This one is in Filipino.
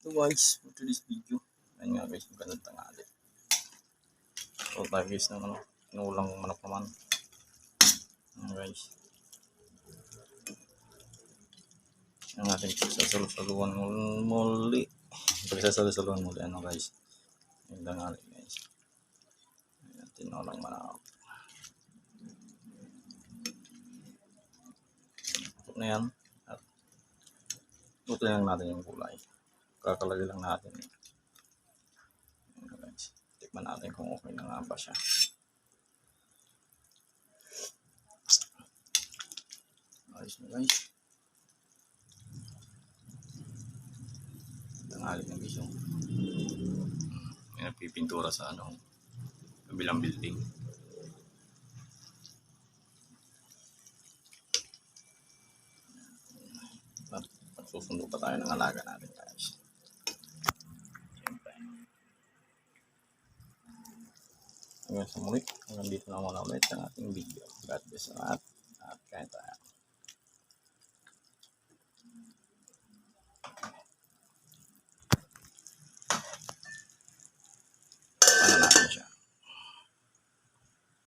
So guys, for today's video, ayun nga guys, magandang tanghali. So tayo guys ng inuulang manok naman. Ayun guys. Ang ating pagsasalusaluan muli. Pagsasalusaluan muli ano guys. Ayun tanghali guys. Ayun, tinulang manok. Ito na yan. At luto lang natin yung gulay. Kakalagay lang natin. Ayun guys. Tikman natin kung okay na nga ba siya. Ayos na guys. Tanghali ng guys yung may nagpipintura sa kabilang building. At magsusundo pa tayo ng alaga natin guys. Siyempre. Hanggang sa muli. Hanggang dito na muna ulit ang ating video. God bless lahat. At kain tayo.